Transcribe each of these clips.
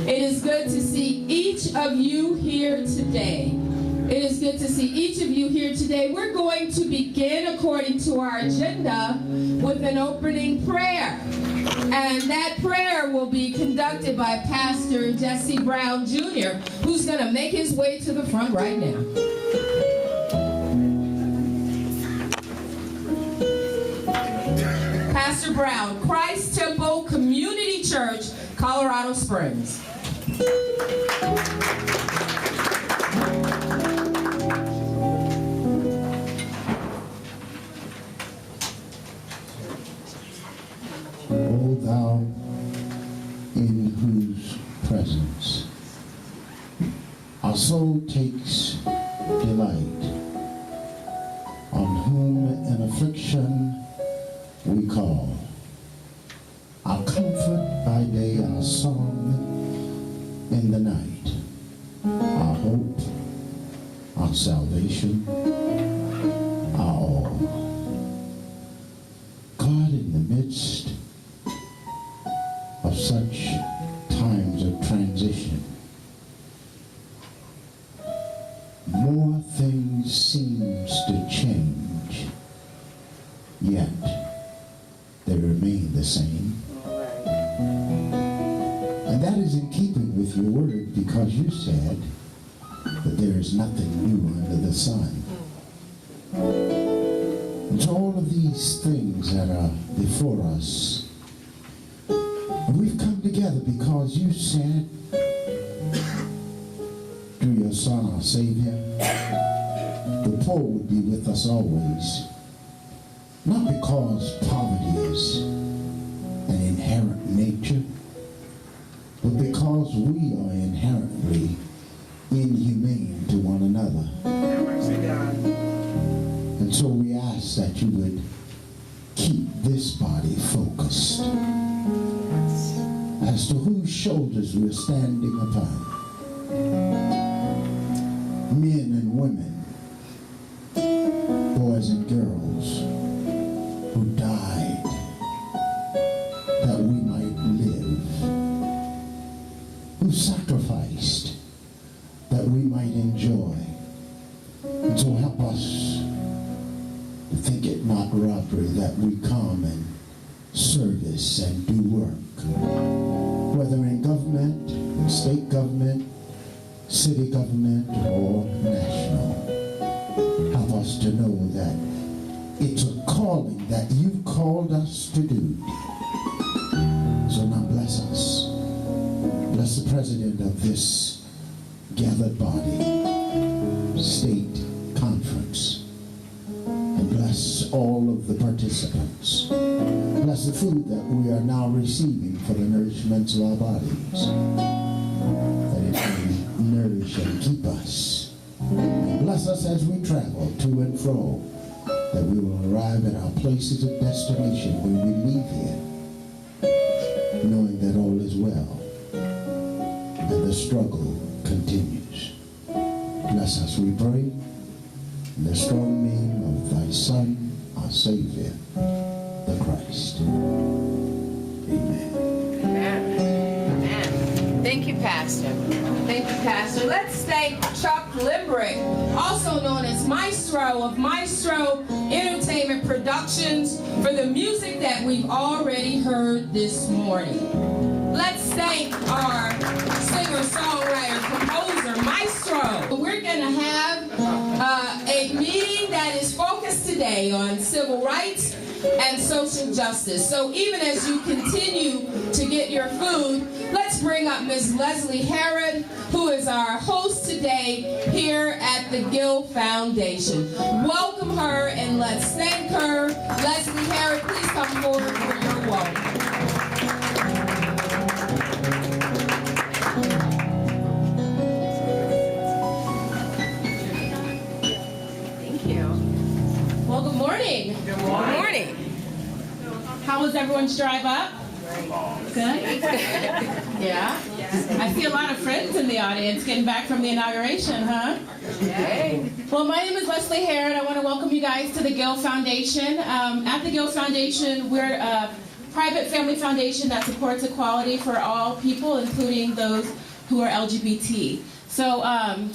It is good to see each of you here today. It is good to see each of you here today. We're going to begin according to our agenda with an opening prayer. And that prayer will be conducted by Pastor Jesse Brown Jr., who's going to make his way to the front right now. Pastor Brown, Christ Temple Community Church, Colorado Springs. O thou in whose presence our soul takes delight, on whom in affliction we call, our comfort by day, our song in the night, our hope, our salvation, our all. God, in the midst of such times of transition, more things seems to change, yet they remain the same. And that is in keeping with your word, because you said that there is nothing new under the sun. And so all of these things that are before us, we've come together because you said, through your Son, our Savior, the poor would be with us always. Not because poverty is an inherent nature, but because we are inherently inhumane to one another. And so we ask that you would keep this body focused as to whose shoulders we're standing upon. Men and women, boys and girls, who died that we might live, who sacrificed that we might enjoy. And so help us to think it not robbery that we come and service and do work, whether in government, in state government, city government, or national. Help us to know that it's a calling that you've called us to do. So now bless us. Bless the president of this gathered body, state conference, and bless all of the participants. Bless the food that we are now receiving for the nourishment of our bodies, that it may nourish and keep us. And bless us as we travel to and fro, that we will arrive at our places of destination when we leave here, knowing that all is well and the struggle continues. Bless us, we pray, in the strong name of thy Son, our Savior, the Christ. Amen. Amen. Amen. Thank you, Pastor. Thank you, Pastor. Let's thank Chuck Limbrick, also known as Maestro of Maestro Entertainment Productions, for the music that we've already heard this morning. Let's thank our singer-songwriter, composer, Maestro. We're going to have a meeting that is focused today on civil rights and social justice. So even as you continue to get your food, let's bring up Ms. Leslie Herod, who is our host today here at the Gill Foundation. Welcome her and let's thank her. Leslie Herod, please come forward for your welcome. Well, good morning. Good morning. Good morning. How was everyone's drive up? Good? Yeah? I see a lot of friends in the audience getting back from the inauguration, huh? Yay. Well, my name is Leslie Herod. I want to welcome you guys to the Gill Foundation. At the Gill Foundation, we're private family foundation that supports equality for all people, including those who are LGBT. So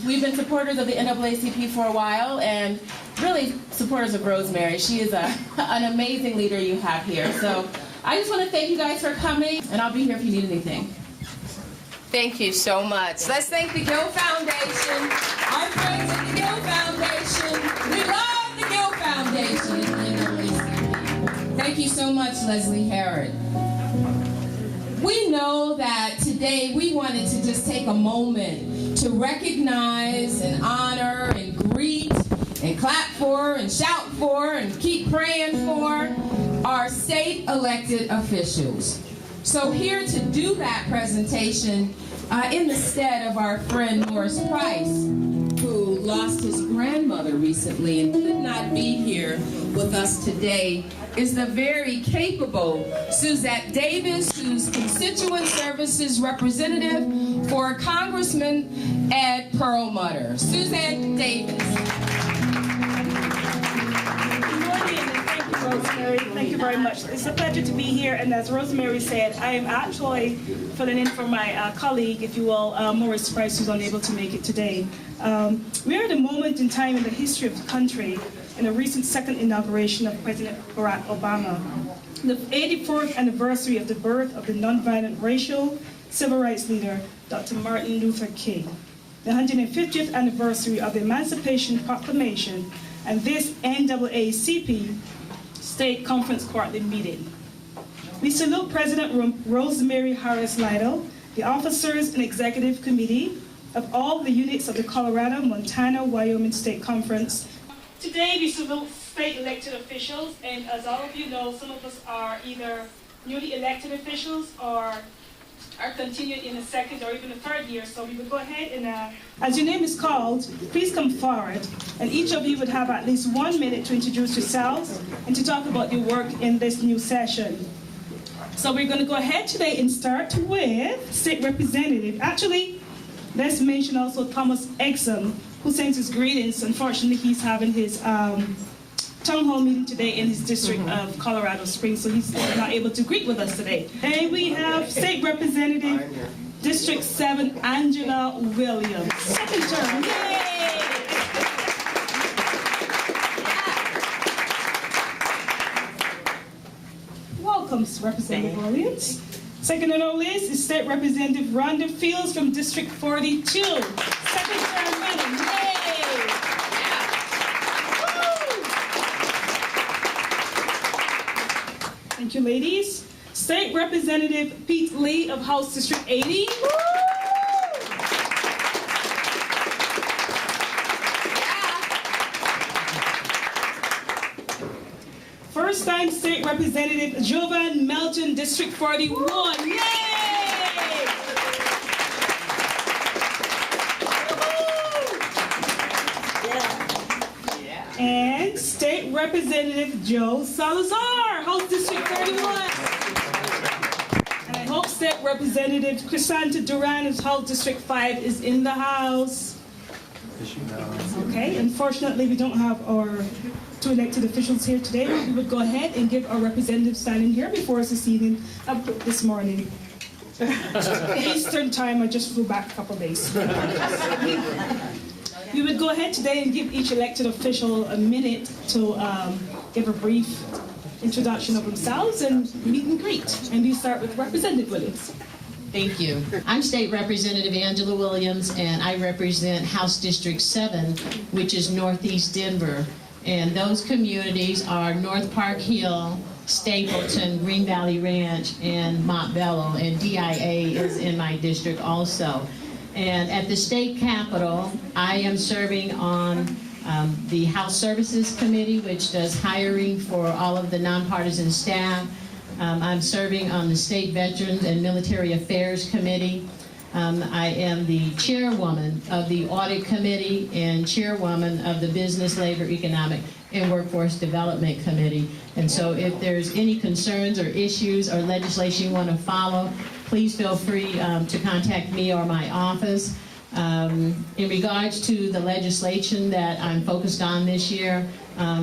we've been supporters of the NAACP for a while, and really supporters of Rosemary. She is an amazing leader you have here. So I just want to thank you guys for coming, and I'll be here if you need anything. Thank you so much. Let's thank the Gill Foundation, our friends at the Gill Foundation. We love the Gill Foundation and the NAACP. Thank you so much, Leslie Harrod. We know that today we wanted to just take a moment to recognize and honor and greet and clap for and shout for and keep praying for our state elected officials. So here to do that presentation in the stead of our friend Morris Price, who lost his grandmother recently and could not be here with us today, is the very capable Suzette Davis, who's Constituent Services Representative for Congressman Ed Perlmutter. Suzette Davis. Rosemary, thank you very much. It's a pleasure to be here, and as Rosemary said, I am actually filling in for my colleague, if you will, Morris Price, who's unable to make it today. We are at a moment in time in the history of the country, in the recent second inauguration of President Barack Obama, the 84th anniversary of the birth of the nonviolent racial civil rights leader, Dr. Martin Luther King, the 150th anniversary of the Emancipation Proclamation, and this NAACP State Conference Quarterly Meeting. We salute President Rosemary Harris Lytle, the officers and executive committee of all the units of the Colorado, Montana, Wyoming State Conference. Today we salute state elected officials, and as all of you know, some of us are either newly elected officials or are continued in a second or even a third year. So we would go ahead and, as your name is called, please come forward. And each of you would have at least 1 minute to introduce yourselves and to talk about your work in this new session. So we're going to go ahead today and start with State Representative. Actually, let's mention also Thomas Exum, who sends his greetings. Unfortunately, he's having his town hall meeting today in his district of Colorado Springs, so he's not able to greet with us today. And we have State Representative District 7, Angela Williams. Second term. Yay! Welcome, Representative Williams. Second on our list is State Representative Rhonda Fields from District 42. Second term, madam. Yay! Thank you, ladies. State Representative Pete Lee of House District 80. First time State Representative Jovan Melton, District 41. Yay! And State Representative Joe Salazar, House District 31. And I hope State Representative Crisanta Duran of House District 5 is in the house. Okay, unfortunately we don't have our two elected officials here today. We would go ahead and give our representative standing here before us this evening, this morning. Eastern time, I just flew back a couple days. We would go ahead today and give each elected official a minute to give a brief introduction of themselves and meet and greet. And we start with Representative Williams. Thank you. I'm State Representative Angela Williams, and I represent House District 7, which is Northeast Denver. And those communities are North Park Hill, Stapleton, Green Valley Ranch, and Montbello, and DIA is in my district also. And at the state capitol, I am serving on the House Services Committee, which does hiring for all of the nonpartisan staff. I'm serving on the State Veterans and Military Affairs Committee. I am the chairwoman of the Audit Committee and chairwoman of the Business, Labor, Economic, and Workforce Development Committee. And so if there's any concerns or issues or legislation you want to follow, please feel free to contact me or my office. In regards to the legislation that I'm focused on this year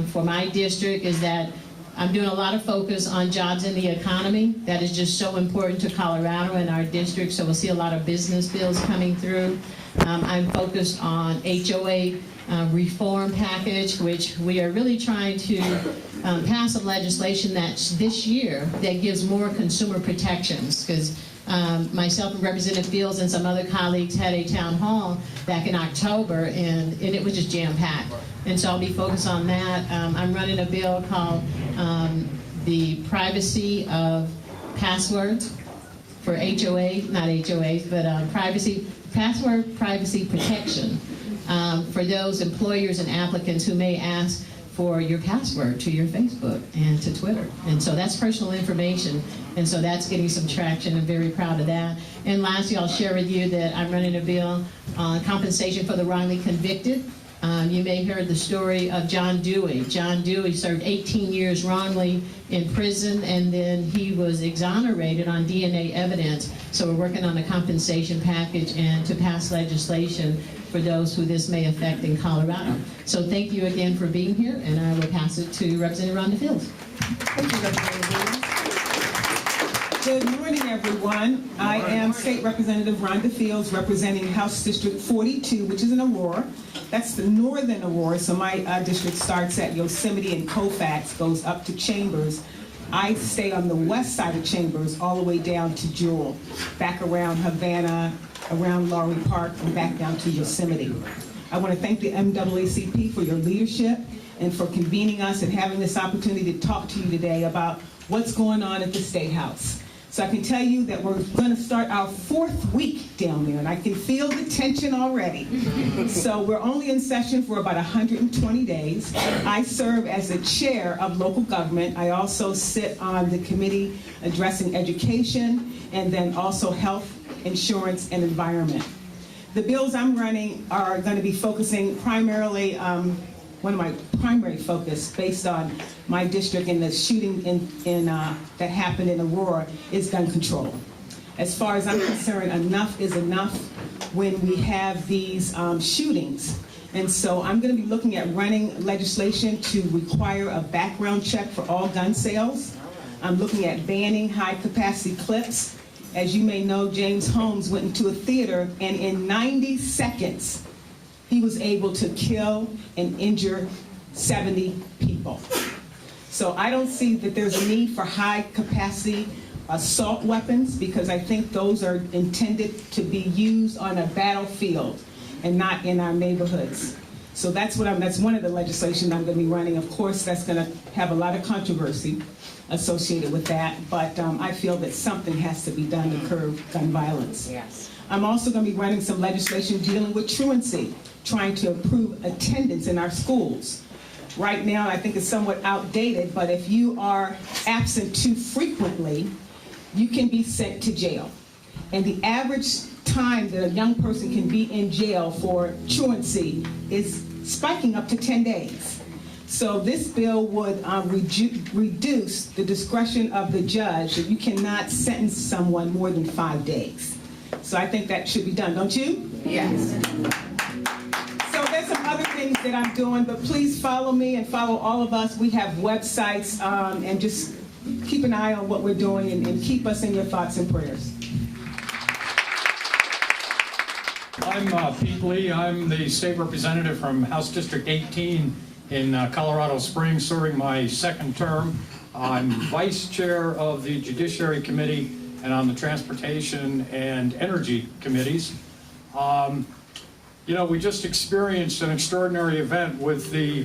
for my district is that I'm doing a lot of focus on jobs in the economy. That is just so important to Colorado and our district, so we'll see a lot of business bills coming through. I'm focused on HOA reform package, which we are really trying to pass some legislation that's this year that gives more consumer protections, because myself and Representative Fields and some other colleagues had a town hall back in October, and it was just jam-packed. And so I'll be focused on that. I'm running a bill called the privacy of passwords for HOA, not HOAs, but password privacy protection for those employers and applicants who may ask for your password to your Facebook and to Twitter. And so that's personal information. And so that's getting some traction. I'm very proud of that. And lastly, I'll share with you that I'm running a bill on compensation for the wrongly convicted. You may have heard the story of John Dewey. John Dewey served 18 years wrongly in prison, and then he was exonerated on DNA evidence. So we're working on a compensation package and to pass legislation for those who this may affect in Colorado. So thank you again for being here, and I will pass it to Representative Rhonda Fields. Thank you, Representative. Good morning, everyone. I am State Representative Rhonda Fields, representing House District 42, which is in Aurora. That's the northern Aurora, so my district starts at Yosemite and Colfax, goes up to Chambers. I stay on the west side of Chambers, all the way down to Jewel, back around Havana, around Lowry Park, and back down to Yosemite. I want to thank the NAACP for your leadership and for convening us and having this opportunity to talk to you today about what's going on at the State House. So I can tell you that we're going to start our 4th week down there, and I can feel the tension already. So we're only in session for about 120 days. I serve as the chair of local government. I also sit on the committee addressing education, and then also health, insurance, and environment. The bills I'm running are going to be focusing primarily, one of my primary focus based on my district and the shooting that happened in Aurora is gun control. As far as I'm concerned, enough is enough when we have these shootings. And so I'm going to be looking at running legislation to require a background check for all gun sales. I'm looking at banning high-capacity clips. As you may know, James Holmes went into a theater, and in 90 seconds, he was able to kill and injure 70 people. So I don't see that there's a need for high-capacity assault weapons, because I think those are intended to be used on a battlefield and not in our neighborhoods. So that's one of the legislation I'm going to be running. Of course, that's going to have a lot of controversy associated with that, but I feel that something has to be done to curb gun violence. Yes. I'm also going to be running some legislation dealing with truancy, trying to improve attendance in our schools. Right now, I think it's somewhat outdated, but if you are absent too frequently, you can be sent to jail. And the average time that a young person can be in jail for truancy is spiking up to 10 days. So this bill would reduce the discretion of the judge, that you cannot sentence someone more than 5 days. So I think that should be done, don't you? Yes. So there's some other things that I'm doing, but please follow me and follow all of us. We have websites, and just keep an eye on what we're doing, and keep us in your thoughts and prayers. I'm Pete Lee. I'm the state representative from House District 18 in Colorado Springs, serving my 2nd term. I'm vice chair of the Judiciary Committee and on the Transportation and Energy Committees. You know, we just experienced an extraordinary event with the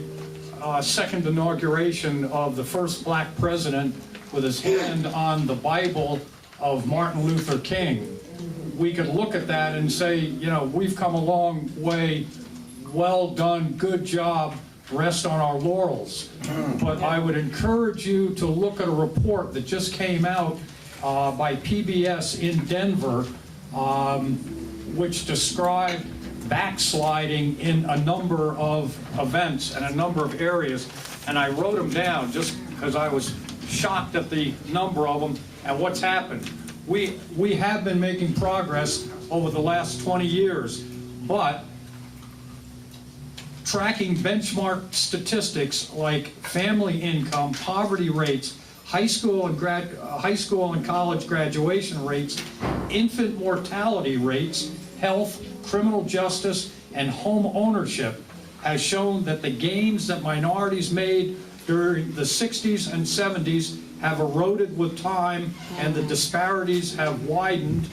2nd inauguration of the first black president with his hand on the Bible of Martin Luther King. We could look at that and say, you know, we've come a long way, well done, good job, rest on our laurels. But I would encourage you to look at a report that just came out by PBS in Denver, which described backsliding in a number of events and a number of areas. And I wrote them down just because I was shocked at the number of them and what's happened. We have been making progress over the last 20 years, but tracking benchmark statistics like family income, poverty rates, high school and college graduation rates, infant mortality rates, health, criminal justice, and home ownership, has shown that the gains that minorities made during the 60s and 70s have eroded with time, and the disparities have widened.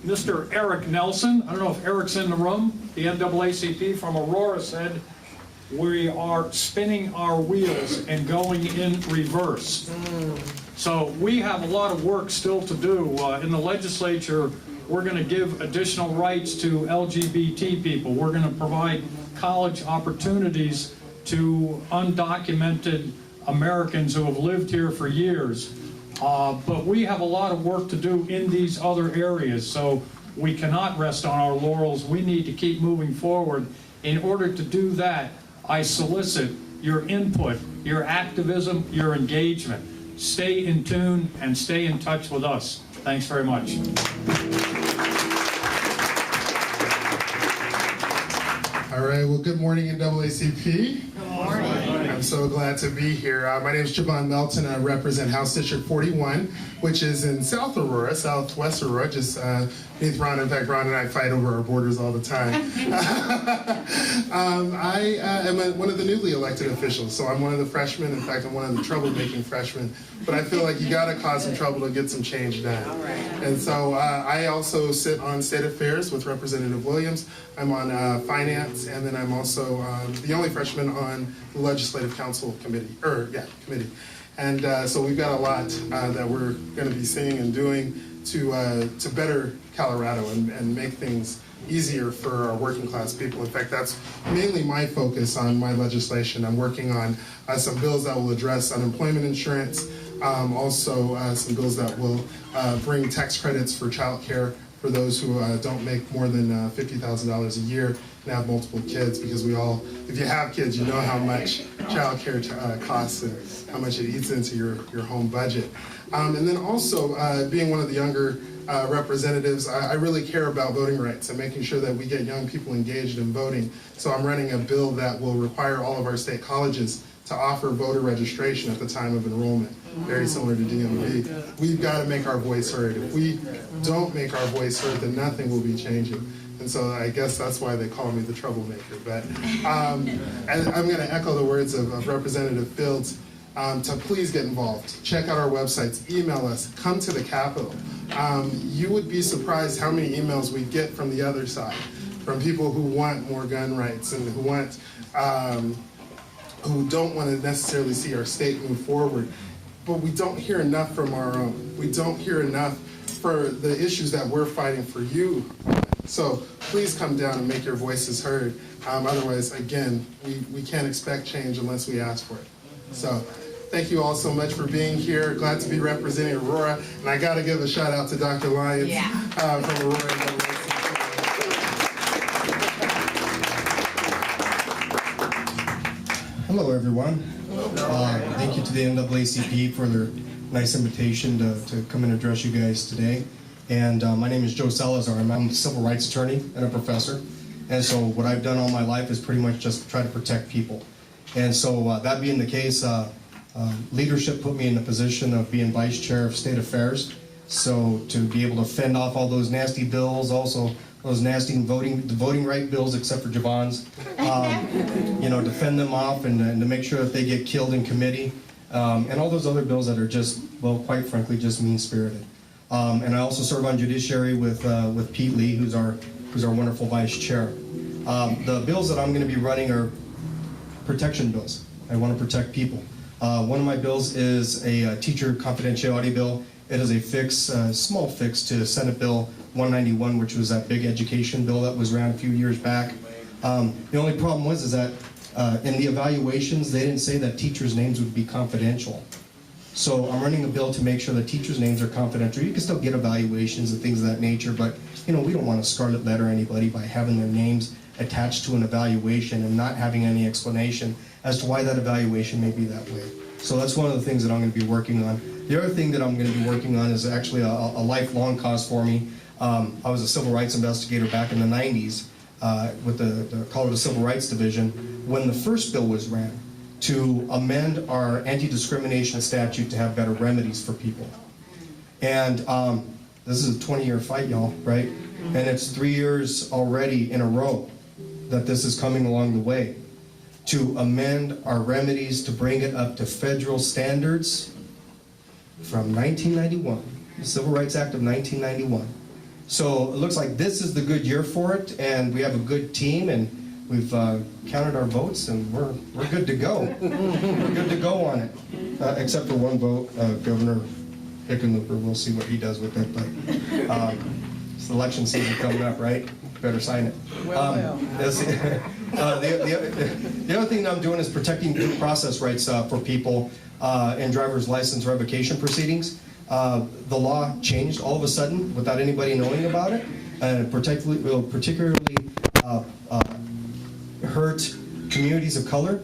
Mr. Eric Nelson, I don't know if Eric's in the room, the NAACP from Aurora, said, "We are spinning our wheels and going in reverse." So we have a lot of work still to do. In the legislature, we're going to give additional rights to LGBT people. We're going to provide college opportunities to undocumented Americans who have lived here for years. But we have a lot of work to do in these other areas, so we cannot rest on our laurels. We need to keep moving forward. In order to do that, I solicit your input, your activism, your engagement. Stay in tune and stay in touch with us. Thanks very much. All right, well, good morning, NAACP. Good morning. I'm so glad to be here. My name is Javon Melton, and I represent House District 41, which is in South Aurora, Southwest Aurora, just beneath Ron. In fact, Ron and I fight over our borders all the time. I am one of the newly elected officials, so I'm one of the freshmen. In fact, I'm one of the troublemaking freshmen. But I feel like you got to cause some trouble to get some change done. All right. And so I also sit on State Affairs with Representative Williams. I'm on Finance, and then I'm also the only freshman on the Legislative Council committee. And so we've got a lot that we're going to be seeing and doing to better Colorado and make things easier for our working class people. In fact, that's mainly my focus on my legislation. I'm working on some bills that will address unemployment insurance, also some bills that will bring tax credits for child care for those who don't make more than $50,000 a year and have multiple kids, because we all, if you have kids, you know how much child care costs and how much it eats into your home budget. And then also, being one of the younger representatives, I really care about voting rights and making sure that we get young people engaged in voting. So I'm running a bill that will require all of our state colleges to offer voter registration at the time of enrollment, very similar to DMV. We've got to make our voice heard. If we don't make our voice heard, then nothing will be changing. And so I guess that's why they call me the troublemaker. But I'm going to echo the words of Representative Fields to please get involved. Check out our websites, email us, come to the Capitol. You would be surprised how many emails we get from the other side, from people who want more gun rights and who want who don't want to necessarily see our state move forward. But we don't hear enough from our own. We don't hear enough for the issues that we're fighting for you. So please come down and make your voices heard. Otherwise, again, we can't expect change unless we ask for it. So thank you all so much for being here. Glad to be representing Aurora. And I got to give a shout out to Dr. Lyons from Aurora. Hello, everyone. Thank you to the NAACP for their nice invitation to come and address you guys today. And my name is Joe Salazar. I'm a civil rights attorney and a professor. And so what I've done all my life is pretty much just try to protect people. And so that being the case, leadership put me in the position of being vice chair of state affairs. So to be able to fend off all those nasty bills, also those nasty voting right bills, except for Javon's, defend them off and to make sure that they get killed in committee, and all those other bills that are just, well, quite frankly, just mean-spirited. And I also serve on judiciary with Pete Lee, who's our wonderful vice chair. The bills that I'm going to be running are protection bills. I want to protect people. One of my bills is a teacher confidentiality bill. It is a fix, small fix to Senate Bill 191, which was that big education bill that was around a few years back. The only problem was that in the evaluations, they didn't say that teachers' names would be confidential. So I'm running a bill to make sure that teachers' names are confidential. You can still get evaluations and things of that nature, but we don't want to scarlet letter anybody by having their names attached to an evaluation and not having any explanation as to why that evaluation may be that way. So that's one of the things that I'm going to be working on. The other thing that I'm going to be working on is actually a lifelong cause for me. I was a civil rights investigator back in the 90s, with the Colorado Civil Rights Division when the first bill was ran to amend our anti-discrimination statute to have better remedies for people. And this is a 20-year fight, y'all, right? And it's 3 years already in a row that this is coming along the way to amend our remedies to bring it up to federal standards from 1991, the Civil Rights Act of 1991. So it looks like this is the good year for it, and we have a good team, and we've counted our votes, and we're good to go. We're good to go on it, except for one vote, Governor Hickenlooper. We'll see what he does with it, but it's election season coming up, right? Better sign it. The other thing that I'm doing is protecting due process rights for people in driver's license revocation proceedings. The law changed all of a sudden without anybody knowing about it, and it will particularly hurt communities of color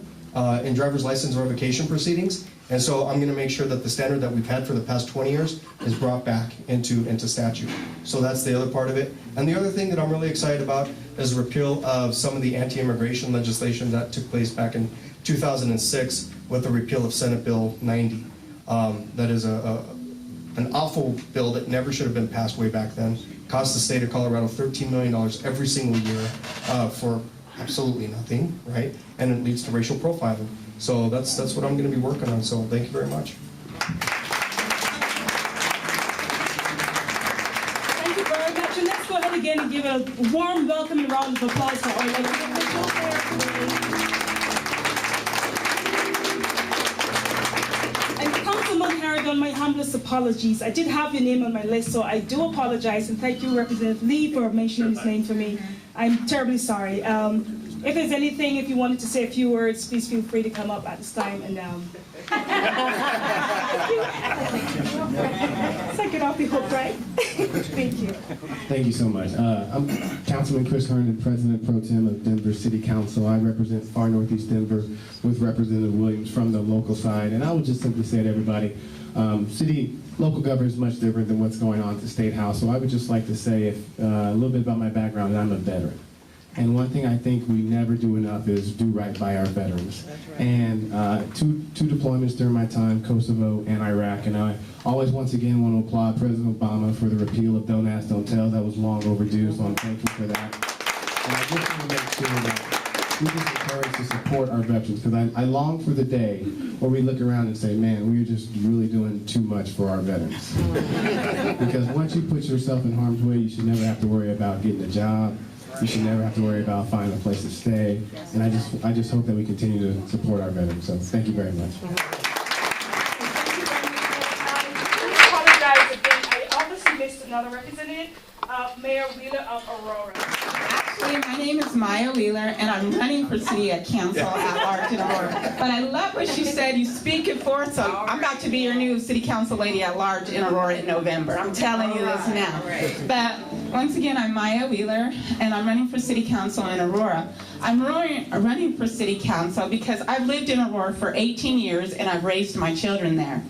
in driver's license revocation proceedings. And so I'm going to make sure that the standard that we've had for the past 20 years is brought back into statute. So that's the other part of it. And the other thing that I'm really excited about is repeal of some of the anti-immigration legislation that took place back in 2006 with the repeal of Senate Bill 90. That is an awful bill that never should have been passed way back then. Cost the state of Colorado $13 million every single year for absolutely nothing, right? And it leads to racial profiling. So that's what I'm going to be working on. So thank you very much. Thank you very much. And let's go ahead again and give a warm welcoming round of applause for our elected officials there today. And Councilman Harrigan, my humblest apologies. I did have your name on my list, so I do apologize. And thank you, Representative Lee, for mentioning his name for me. I'm terribly sorry. If there's anything, if you wanted to say a few words, please feel free to come up at this time and suck it off the hook, right? Thank you. Thank you so much. I'm Councilman Chris Herndon, President Pro Tem of Denver City Council. I represent far Northeast Denver with Representative Williams from the local side. And I would just simply say to everybody, local government is much different than what's going on at the State House. So I would just like to say a little bit about my background. I'm a veteran. And one thing I think we never do enough is do right by our veterans. Right. And two deployments during my time, Kosovo and Iraq. And I always, once again, want to applaud President Obama for the repeal of Don't Ask, Don't Tell. That was long overdue, so I'm thankful for that. And I just want to make sure that we just encourage to support our veterans, because I long for the day where we look around and say, man, we're just really doing too much for our veterans. Because once you put yourself in harm's way, you should never have to worry about getting a job. You should never have to worry about finding a place to stay. And I just hope that we continue to support our veterans. So thank you very much. I apologize again. I obviously missed another representative, Mayor Wheeler of Aurora. Actually, my name is Maya Wheeler, and I'm running for city council at large in Aurora. But I love what she said. You speak it forth, so I'm about to be your new city council lady at large in Aurora in November. I'm telling you this now. But once again, I'm Maya Wheeler, and I'm running for city council in Aurora. I'm running for city council because I've lived in Aurora for 18 years, and I've raised my children there.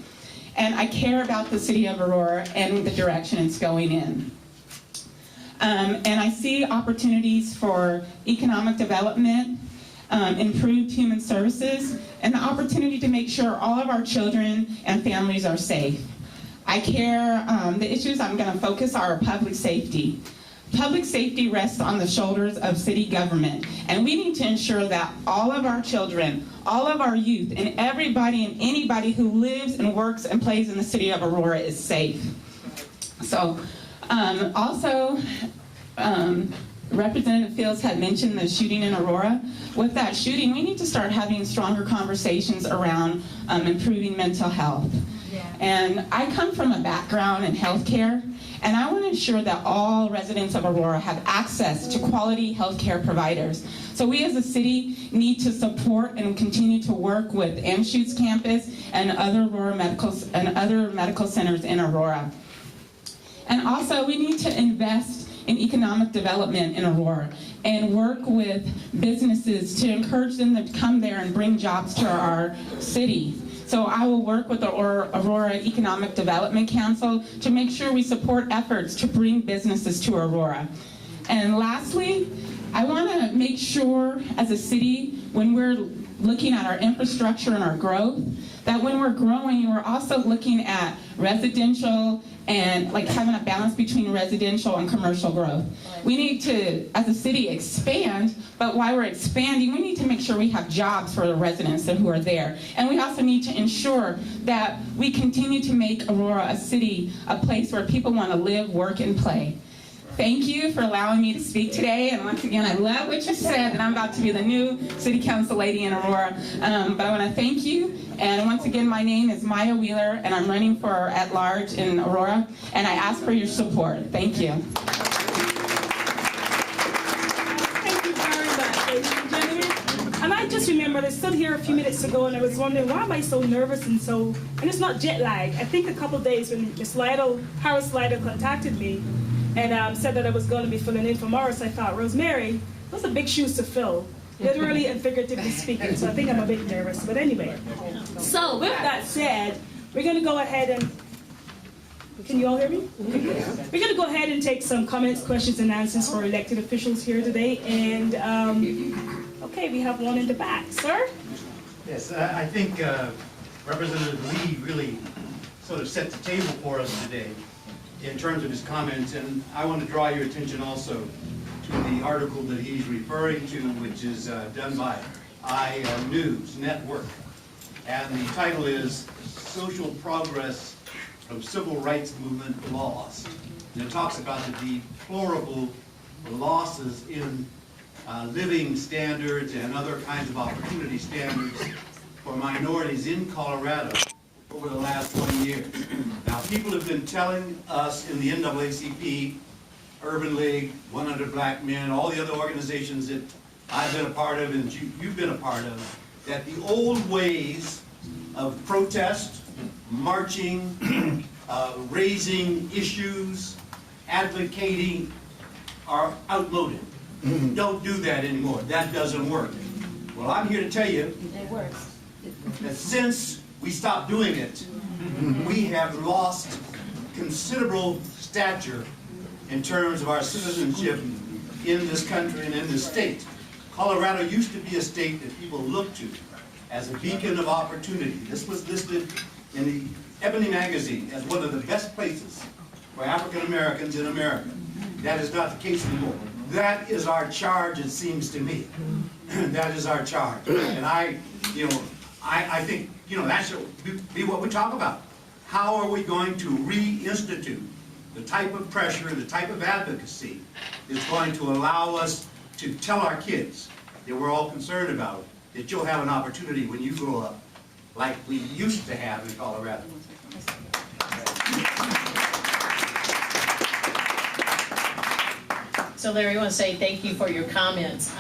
And I care about the city of Aurora and the direction it's going in. And I see opportunities for economic development, improved human services, and the opportunity to make sure all of our children and families are safe. I care, the issues I'm going to focus are public safety. Public safety rests on the shoulders of city government, and we need to ensure that all of our children, all of our youth, and everybody and anybody who lives and works and plays in the city of Aurora is safe. So, also, Representative Fields had mentioned the shooting in Aurora. With that shooting, we need to start having stronger conversations around improving mental health. Yeah. And I come from a background in healthcare, and I want to ensure that all residents of Aurora have access to quality healthcare providers. So we as a city need to support and continue to work with Anschutz campus and other medical centers in Aurora. And also, we need to invest in economic development in Aurora and work with businesses to encourage them to come there and bring jobs to our city. So I will work with the Aurora Economic Development Council to make sure we support efforts to bring businesses to Aurora. And lastly, I want to make sure as a city, when we're looking at our infrastructure and our growth, that when we're growing, we're also looking at residential and like having a balance between residential and commercial growth. We need to, as a city, expand, but while we're expanding, we need to make sure we have jobs for the residents who are there. And we also need to ensure that we continue to make Aurora a city, a place where people want to live, work, and play. Thank you for allowing me to speak today, and once again, I love what you said, that I'm about to be the new city council lady in Aurora, but I want to thank you, and once again, my name is Maya Wheeler, and I'm running for at-large in Aurora, and I ask for your support. Thank you. Thank you very much, ladies and gentlemen. And I just remembered, I stood here a few minutes ago and I was wondering, why am I so nervous and it's not jet lag. I think a couple of days when Ms. Harris Lytle contacted me and said that I was going to be filling in for Morris, I thought, Rosemary, those are big shoes to fill, literally and figuratively speaking, so I think I'm a bit nervous, but anyway. So with that said, we're going to go ahead and, can you all hear me? We're going to go ahead and take some comments, questions, and answers for elected officials here today, and okay, we have one in the back. Sir? Yes, I think Representative Lee really sort of set the table for us today in terms of his comments, and I want to draw your attention also to the article that he's referring to, which is done by iNews Network, and the title is Social Progress from Civil Rights Movement Lost. And it talks about the deplorable losses in living standards and other kinds of opportunity standards for minorities in Colorado over the last 20 years. Now, people have been telling us in the NAACP, Urban League, 100 Black Men, all the other organizations that I've been a part of and you've been a part of, that the old ways of protest, marching, raising issues, advocating are outmoded. Don't do that anymore. That doesn't work. Well, I'm here to tell you that since we stopped doing it, we have lost considerable stature in terms of our citizenship in this country and in this state. Colorado used to be a state that people looked to as a beacon of opportunity. This was listed in the Ebony magazine as one of the best places for African Americans in America. That is not the case anymore. That is our charge, it seems to me. That is our charge. And I think, that should be what we talk about. How are we going to reinstitute the type of pressure, the type of advocacy that's going to allow us to tell our kids that we're all concerned about, that you'll have an opportunity when you grow up like we used to have in Colorado. So Larry, I want to say thank you for your comments.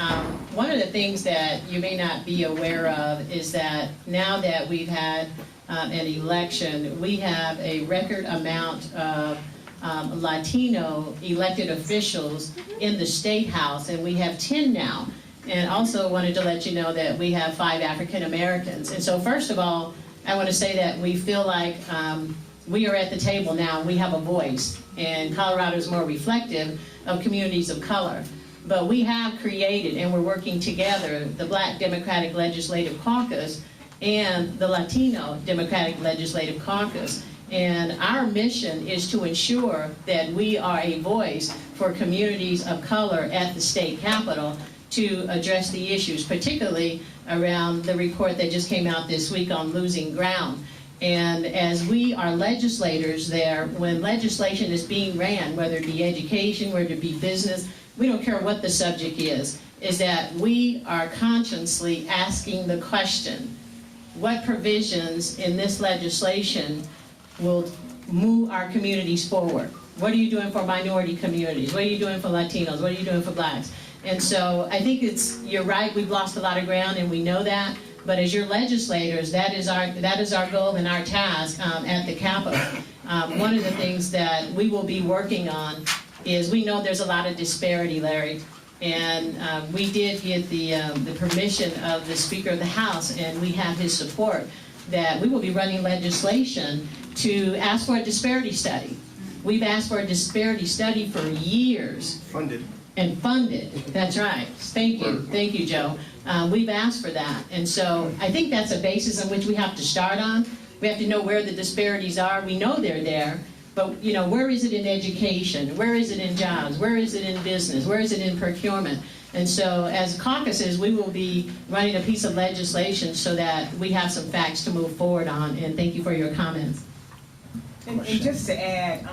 One of the things that you may not be aware of is that now that we've had an election, we have a record amount of Latino elected officials in the State House, and we have 10 now. And also wanted to let you know that we have 5 African Americans. And so first of all, I want to say that we feel like we are at the table now, and we have a voice, and Colorado is more reflective of communities of color. But we have created, and we're working together, the Black Democratic Legislative Caucus and the Latino Democratic Legislative Caucus. And our mission is to ensure that we are a voice for communities of color at the state capitol to address the issues, particularly around the report that just came out this week on losing ground. And as we are legislators there, when legislation is being ran, whether it be education, whether it be business, we don't care what the subject is that we are consciously asking the question, what provisions in this legislation will move our communities forward? What are you doing for minority communities? What are you doing for Latinos? What are you doing for Blacks? And so I think you're right, we've lost a lot of ground and we know that, but as your legislators, that is our goal and our task at the Capitol. One of the things that we will be working on is we know there's a lot of disparity, Larry, and we did get the permission of the Speaker of the House, and we have his support, that we will be running legislation to ask for a disparity study. We've asked for a disparity study for years. Funded. and funded. That's right. Thank you, Joe. We've asked for that, and so I think that's a basis on which we have to start on. We have to know where the disparities are. We know they're there, but where is it in education? Where is it in jobs? Where is it in business? Where is it in procurement? And so as caucuses, we will be running a piece of legislation so that we have some facts to move forward on, and thank you for your comments. And just to add,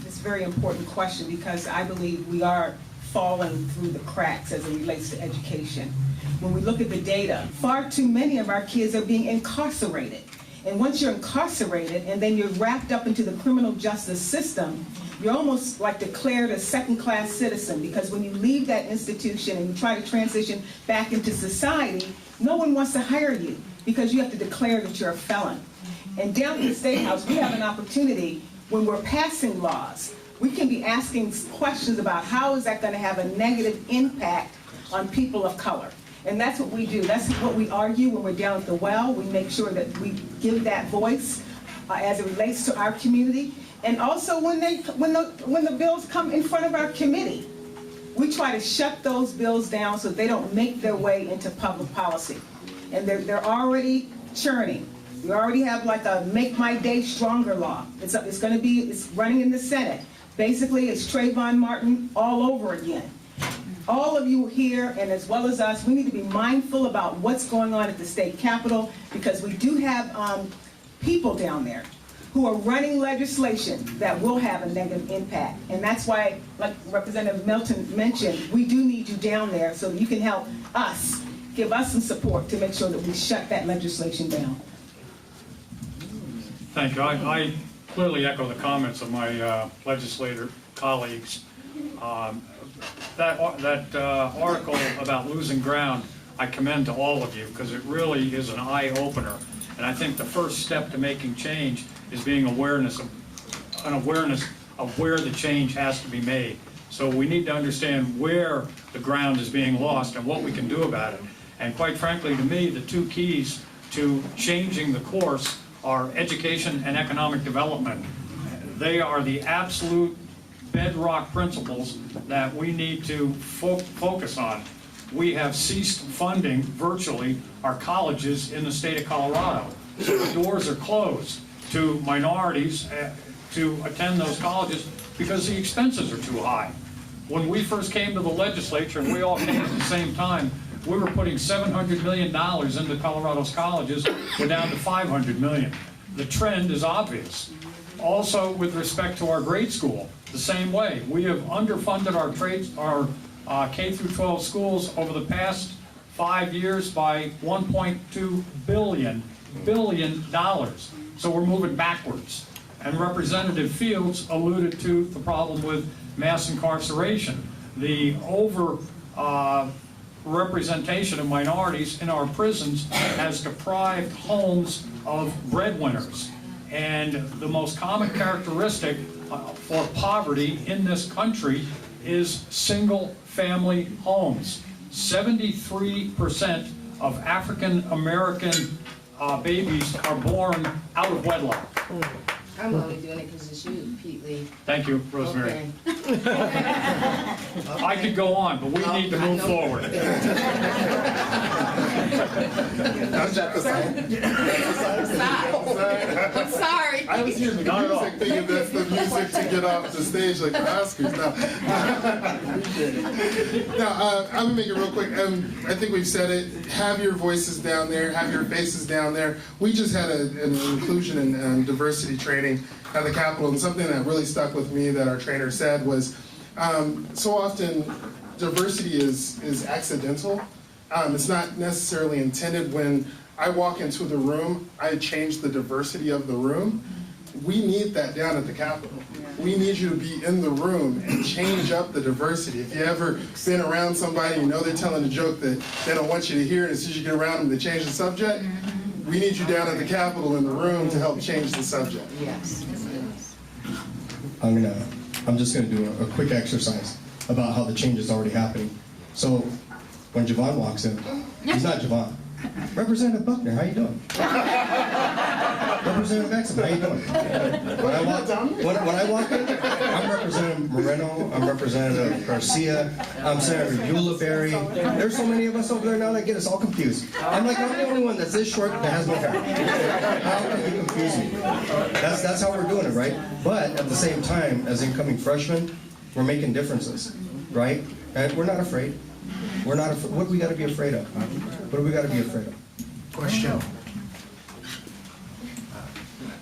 it's a very important question because I believe we are falling through the cracks as it relates to education. When we look at the data, far too many of our kids are being incarcerated. And once you're incarcerated and then you're wrapped up into the criminal justice system, you're almost like declared a second-class citizen, because when you leave that institution and you try to transition back into society, no one wants to hire you because you have to declare that you're a felon. And down in the State House, we have an opportunity when we're passing laws. We can be asking questions about how is that going to have a negative impact on people of color. And that's what we do. That's what we argue when we're down at the well. We make sure that we give that voice as it relates to our community. And also when the bills come in front of our committee, we try to shut those bills down so they don't make their way into public policy. And they're already churning. We already have like a Make My Day Stronger law. It's running in the Senate. Basically, it's Trayvon Martin all over again. All of you here, and as well as us, we need to be mindful about what's going on at the state capitol, because we do have people down there who are running legislation that will have a negative impact. And that's why, like Representative Melton mentioned, we do need you down there so that you can help us, give us some support to make sure that we shut that legislation down. Thank you. I clearly echo the comments of my legislator colleagues. That article about losing ground, I commend to all of you, because it really is an eye-opener. And I think the first step to making change is being an awareness of where the change has to be made. So we need to understand where the ground is being lost and what we can do about it. And quite frankly, to me, the two keys to changing the course are education and economic development. They are the absolute bedrock principles that we need to focus on. We have ceased funding virtually our colleges in the state of Colorado. So the doors are closed to minorities to attend those colleges because the expenses are too high. When we first came to the legislature, and we all came at the same time, we were putting $700 million into Colorado's colleges. We're down to $500 million. The trend is obvious. Also, with respect to our grade school, the same way. We have underfunded our K through 12 schools over the past 5 years by $1.2 billion. So we're moving backwards. And Representative Fields alluded to the problem with mass incarceration. The representation of minorities in our prisons has deprived homes of breadwinners. And the most common characteristic for poverty in this country is single-family homes. 73% of African American babies are born out of wedlock. I'm only doing it because it's you, Pete Lee. Thank you, Rosemary. Okay. I could go on, but we need to move forward. I'm sorry. I was hearing the music thinking that's the music to get off the stage like the Oscars. Now, I'm gonna make it real quick. I think we've said it. Have your voices down there. Have your faces down there. We just had an inclusion and diversity training at the Capitol, and something that really stuck with me that our trainer said was, so often diversity is accidental. It's not necessarily intended. When I walk into the room, I change the diversity of the room. We need that down at the Capitol. We need you to be in the room and change up the diversity. If you ever been around somebody, you know they're telling a joke that they don't want you to hear, and as soon as you get around them, they change the subject. We need you down at the Capitol in the room to help change the subject. Yes. I'm just gonna do a quick exercise about how the change is already happening. So when Javon walks in, he's not Javon. Representative Buckner, how you doing? Representative Exum, how you doing? When I walk in, I'm Representative Moreno, I'm Representative Garcia, I'm Senator Ulibarri. There's so many of us over there now that get us all confused. I'm like, I'm the only one that's this short that has no hair. How can you confuse me? That's how we're doing it, right? But at the same time, as incoming freshmen, we're making differences, right? And we're not afraid. We're not afraid. What do we got to be afraid of? What do we got to be afraid of? Question.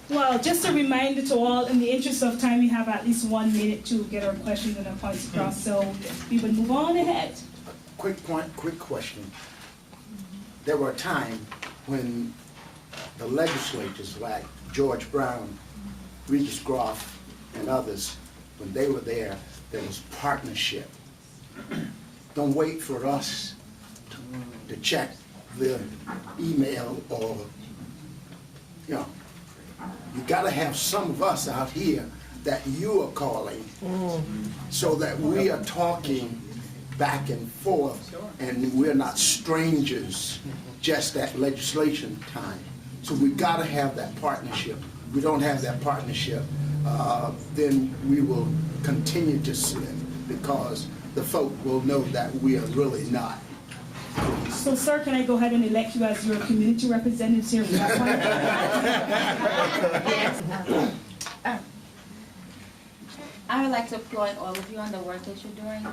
Well, just a reminder to all, in the interest of time, we have at least 1 minute to get our questions and our points across, so we would move on ahead. Quick point, quick question. There were a time when the legislators like George Brown, Regis Groff, and others, when they were there was partnership. Don't wait for us to check the email or, you know, you gotta have some of us out here that you are calling so that we are talking back and forth and we're not strangers just at legislation time. So we gotta have that partnership. If we don't have that partnership, then we will continue to slip because the folk will know that we are really not. So, sir, can I go ahead and elect you as your community representative here? I would like to applaud all of you on the work that you're doing.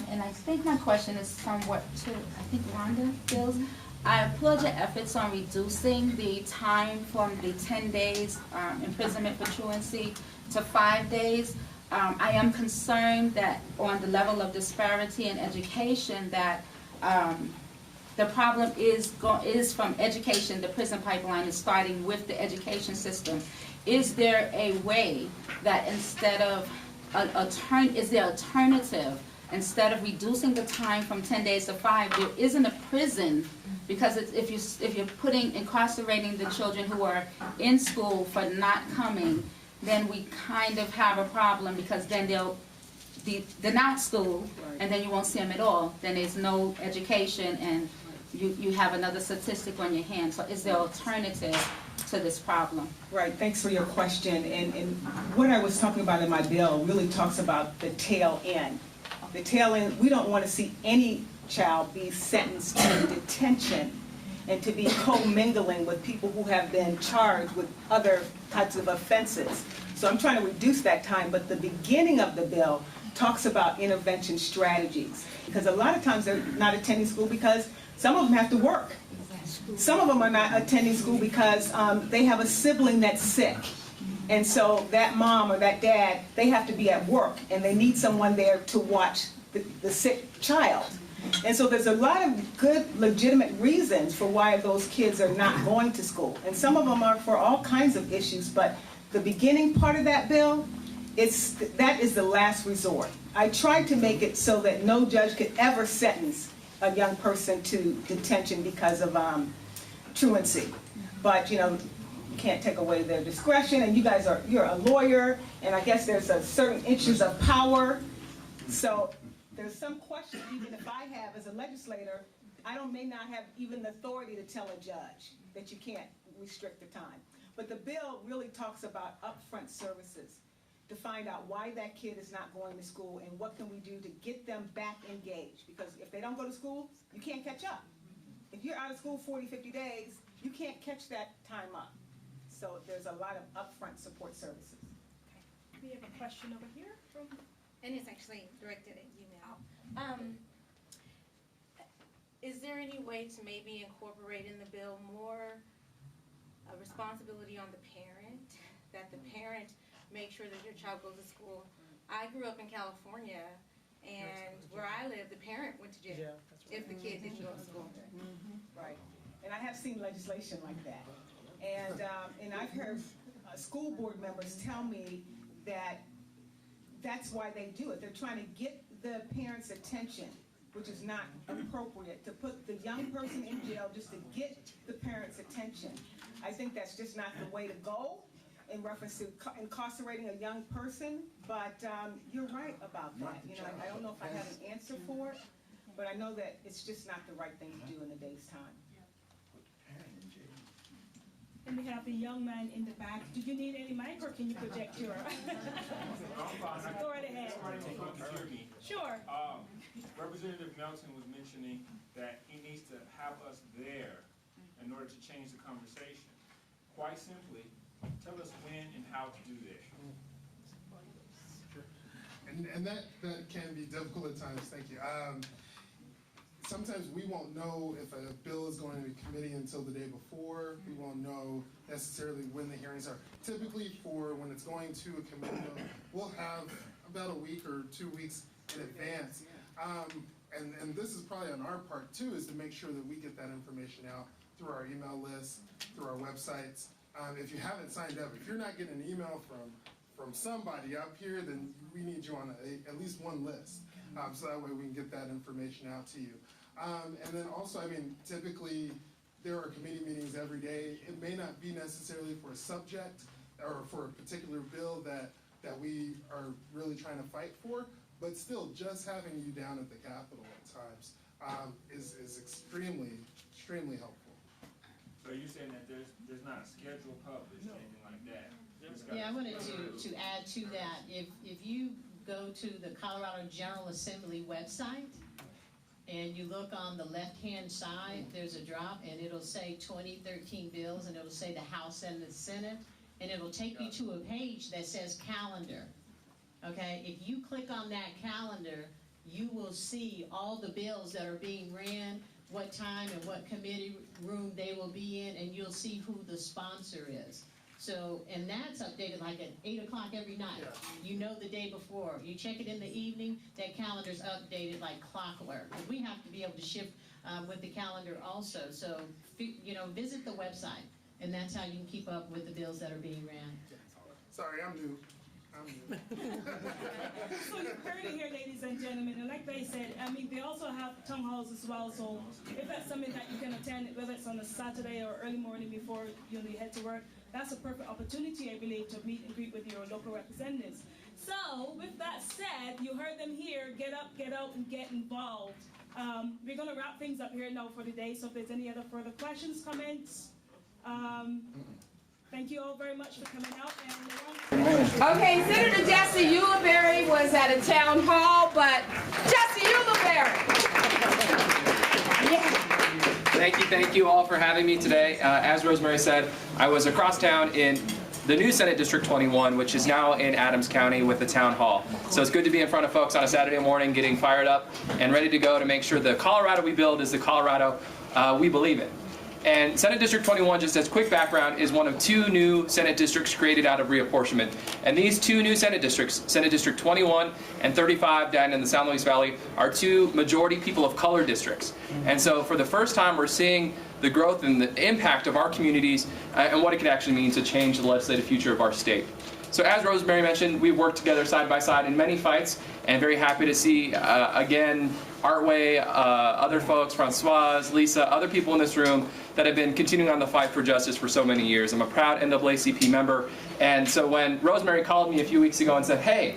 And I think my question is somewhat to, I think Rhonda feels. I applaud your efforts on reducing the time from the 10 days imprisonment for truancy to 5 days. I am concerned that on the level of disparity in education that the problem is from education. The prison pipeline is starting with the education system. Is there a way that instead of is there alternative? Instead of reducing the time from 10 days to 5, there isn't a prison, because if you're incarcerating the children who are in school for not coming, then we kind of have a problem, because then they're not school, and then you won't see them at all. Then there's no education, and you have another statistic on your hands. So is there alternative to this problem? Right, thanks for your question. And what I was talking about in my bill really talks about the tail end. The tail end, we don't want to see any child be sentenced to detention and to be commingling with people who have been charged with other types of offenses. So I'm trying to reduce that time, but the beginning of the bill talks about intervention strategies, because a lot of times they're not attending school because some of them have to work. Some of them are not attending school because they have a sibling that's sick. And so that mom or that dad, they have to be at work and they need someone there to watch the sick child. And so there's a lot of good, legitimate reasons for why those kids are not going to school. And some of them are for all kinds of issues, but the beginning part of that bill, that is the last resort. I tried to make it so that no judge could ever sentence a young person to detention because of truancy. But, you know, you can't take away their discretion, and you're a lawyer, and I guess there's a certain inches of power. So there's some question, even if I have as a legislator, may not have even the authority to tell a judge that you can't restrict the time. But the bill really talks about upfront services to find out why that kid is not going to school and what can we do to get them back engaged. Because if they don't go to school, you can't catch up. If you're out of school 40, 50 days, you can't catch that time up. So there's a lot of upfront support services. We have a question over here. And it's actually directed at you now. Is there any way to maybe incorporate in the bill more responsibility on the parent, that the parent make sure that your child goes to school? I grew up in California, and where I live, the parent went to jail if the kid didn't go to school. Right, and I have seen legislation like that. And I've heard school board members tell me that that's why they do it. They're trying to get the parents' attention, which is not appropriate, to put the young person in jail just to get the parents' attention. I think that's just not the way to go in reference to incarcerating a young person, but you're right about that. You know, I don't know if I have an answer for it, but I know that it's just not the right thing to do in a day's time. And we have the young man in the back. Do you need any mic or can you project your? Go right ahead. Hear me. Sure. Representative Melton was mentioning that he needs to have us there in order to change the conversation. Quite simply, tell us when and how to do this. And that can be difficult at times, thank you. Sometimes we won't know if a bill is going to committee until the day before. We won't know necessarily when the hearings are. Typically for when it's going to a committee, we'll have about a week or 2 weeks in advance. And this is probably on our part too, is to make sure that we get that information out through our email lists, through our websites. If you haven't signed up, if you're not getting an email from somebody up here, then we need you on at least one list. So that way we can get that information out to you. And then also, I mean, typically there are committee meetings every day. It may not be necessarily for a subject or for a particular bill that we are really trying to fight for, but still just having you down at the Capitol at times is extremely, extremely helpful. So you're saying that there's not a schedule published, anything like that? Yeah, I wanted to add to that. If you go to the Colorado General Assembly website and you look on the left-hand side, there's a drop and it'll say 2013 bills and it'll say the House and the Senate and it'll take you to a page that says calendar. Okay, if you click on that calendar, you will see all the bills that are being ran, what time and what committee room they will be in, and you'll see who the sponsor is. So, and that's updated like at 8 o'clock every night. Yeah. You know the day before. You check it in the evening, that calendar's updated like clockwork. And we have to be able to shift with the calendar also. So, you know, visit the website, and that's how you can keep up with the bills that are being ran. Sorry, I'm new. So you heard it here, ladies and gentlemen, and like they said, I mean, they also have town halls as well, so if that's something that you can attend, whether it's on a Saturday or early morning before you head to work, that's a perfect opportunity, I believe, to meet and greet with your local representatives. So, with that said, you heard them here, get up, get out, and get involved. We're going to wrap things up here now for the day, so if there's any other further questions, comments, thank you all very much for coming out. Okay, Senator Jesse Ulibarri was at a town hall, but Jesse Ulibarri. Yeah. Thank you all for having me today. As Rosemary said, I was across town in the new Senate District 21, which is now in Adams County with the town hall. So it's good to be in front of folks on a Saturday morning getting fired up and ready to go to make sure the Colorado we build is the Colorado we believe in. And Senate District 21, just as quick background, is one of 2 new Senate districts created out of reapportionment. And these 2 new Senate districts, Senate District 21 and 35 down in the San Luis Valley, are 2 majority people of color districts. And so for the first time, we're seeing the growth and the impact of our communities and what it could actually mean to change the legislative future of our state. So as Rosemary mentioned, we've worked together side by side in many fights, and very happy to see, again, Artway, other folks, Francoise, Lisa, other people in this room that have been continuing on the fight for justice for so many years. I'm a proud NAACP member, and so when Rosemary called me a few weeks ago and said, hey,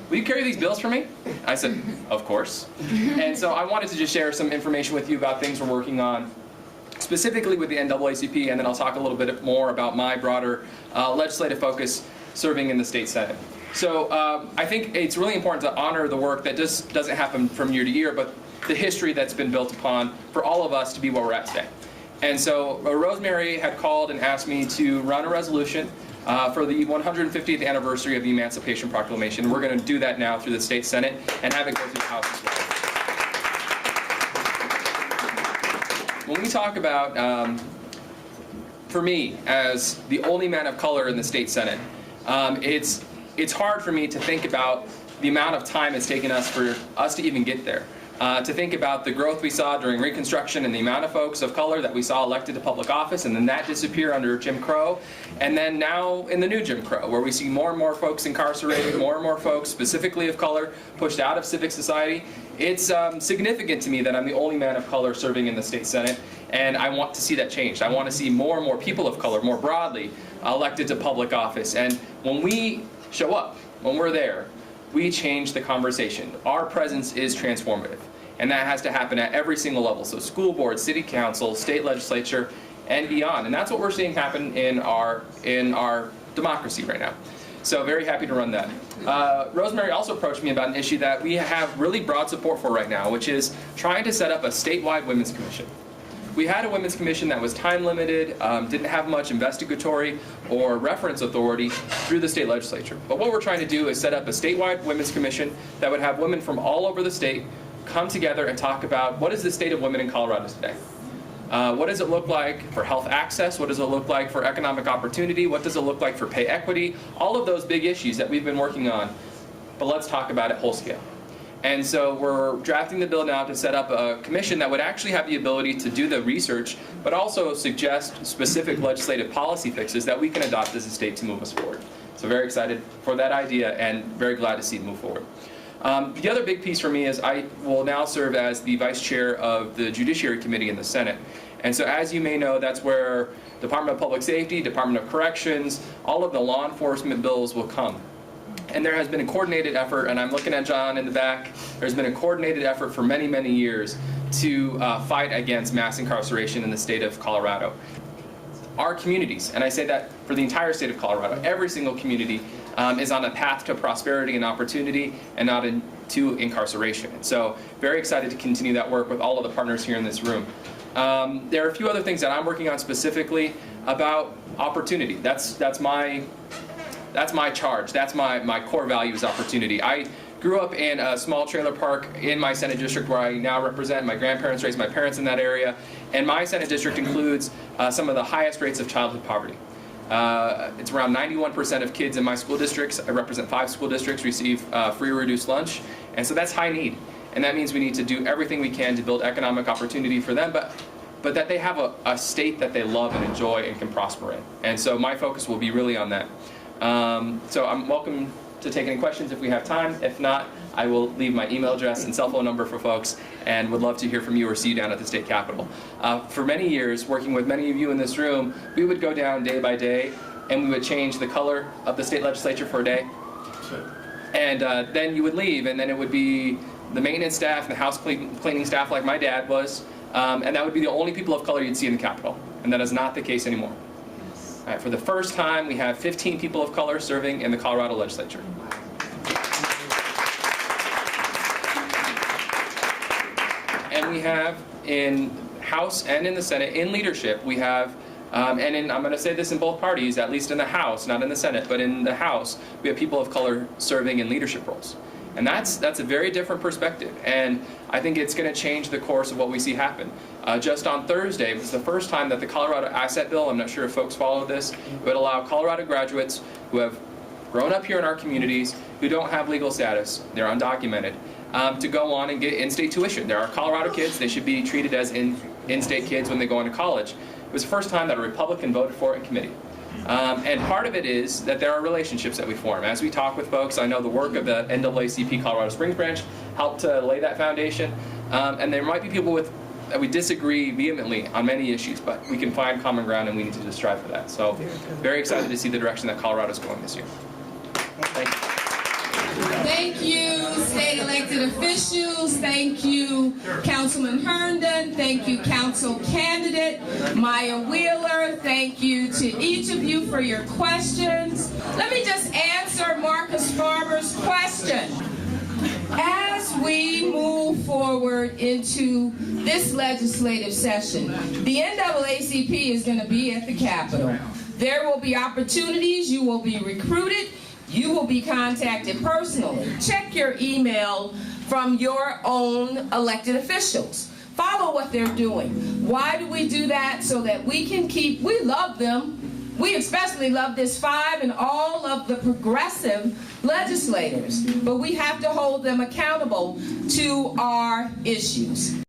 will you carry these bills for me? I said, of course. And so I wanted to just share some information with you about things we're working on, specifically with the NAACP, and then I'll talk a little bit more about my broader legislative focus serving in the state Senate. So I think it's really important to honor the work that just doesn't happen from year to year, but the history that's been built upon for all of us to be where we're at today. And so Rosemary had called and asked me to run a resolution for the 150th anniversary of the Emancipation Proclamation. We're going to do that now through the state Senate and have it go through the House as well. When we talk about, for me, as the only man of color in the state Senate, it's hard for me to think about the amount of time it's taken us for us to even get there. To think about the growth we saw during Reconstruction and the amount of folks of color that we saw elected to public office, and then that disappear under Jim Crow, and then now in the new Jim Crow, where we see more and more folks incarcerated, more and more folks specifically of color pushed out of civic society. It's significant to me that I'm the only man of color serving in the state Senate, and I want to see that changed. I want to see more and more people of color, more broadly, elected to public office. And when we show up, when we're there, we change the conversation. Our presence is transformative. And that has to happen at every single level. So school board, city council, state legislature, and beyond. And that's what we're seeing happen in our democracy right now. So very happy to run that. Rosemary also approached me about an issue that we have really broad support for right now, which is trying to set up a statewide women's commission. We had a women's commission that was time limited, didn't have much investigatory or reference authority through the state legislature. But what we're trying to do is set up a statewide women's commission that would have women from all over the state come together and talk about what is the state of women in Colorado today. What does it look like for health access? What does it look like for economic opportunity? What does it look like for pay equity? All of those big issues that we've been working on, but let's talk about it whole scale. And so we're drafting the bill now to set up a commission that would actually have the ability to do the research, but also suggest specific legislative policy fixes that we can adopt as a state to move us forward. So very excited for that idea and very glad to see it move forward. The other big piece for me is I will now serve as the vice chair of the Judiciary Committee in the Senate. And so as you may know, that's where Department of Public Safety, Department of Corrections, all of the law enforcement bills will come. And there has been a coordinated effort, and I'm looking at John in the back, there's been a coordinated effort for many, many years to fight against mass incarceration in the state of Colorado. Our communities, and I say that for the entire state of Colorado, every single community is on a path to prosperity and opportunity and not to incarceration. And so very excited to continue that work with all of the partners here in this room. There are a few other things that I'm working on specifically about opportunity. That's my charge. That's my core value is opportunity. I grew up in a small trailer park in my Senate district where I now represent. My grandparents raised my parents in that area. And my Senate district includes some of the highest rates of childhood poverty. It's around 91% of kids in my school districts, I represent 5 school districts, receive free or reduced lunch. And so that's high need. And that means we need to do everything we can to build economic opportunity for them, but that they have a state that they love and enjoy and can prosper in. And so my focus will be really on that. So I'm welcome to take any questions if we have time. If not, I will leave my email address and cell phone number for folks and would love to hear from you or see you down at the state capitol. For many years, working with many of you in this room, we would go down day by day and we would change the color of the state legislature for a day. And then you would leave, and then it would be the maintenance staff and the house cleaning staff like my dad was, and that would be the only people of color you'd see in the Capitol. And that is not the case anymore. All right, for the first time, we have 15 people of color serving in the Colorado legislature. And we have in House and in the Senate, in leadership, we have, I'm going to say this in both parties, at least in the House, not in the Senate, but in the House, we have people of color serving in leadership roles. And that's a very different perspective, and I think it's going to change the course of what we see happen. Just on Thursday, it was the first time that the Colorado Asset Bill, I'm not sure if folks follow this, would allow Colorado graduates who have grown up here in our communities, who don't have legal status, they're undocumented, to go on and get in-state tuition. There are Colorado kids, they should be treated as in-state kids when they go into college. It was the first time that a Republican voted for it in committee. And part of it is that there are relationships that we form. As we talk with folks, I know the work of the NAACP Colorado Springs branch helped to lay that foundation. And there might be people that we disagree vehemently on many issues, but we can find common ground and we need to just strive for that. So very excited to see the direction that Colorado is going this year. Thank you. Thank you, state elected officials. Thank you, Councilman Herndon. Thank you, council candidate Maya Wheeler. Thank you to each of you for your questions. Let me just answer Marcus Farmer's question. As we move forward into this legislative session, the NAACP is going to be at the Capitol. There will be opportunities. You will be recruited. You will be contacted personally. Check your email from your own elected officials. Follow what they're doing. Why do we do that? So that we can we love them. We especially love this 5 and all of the progressive legislators. But we have to hold them accountable to our issues.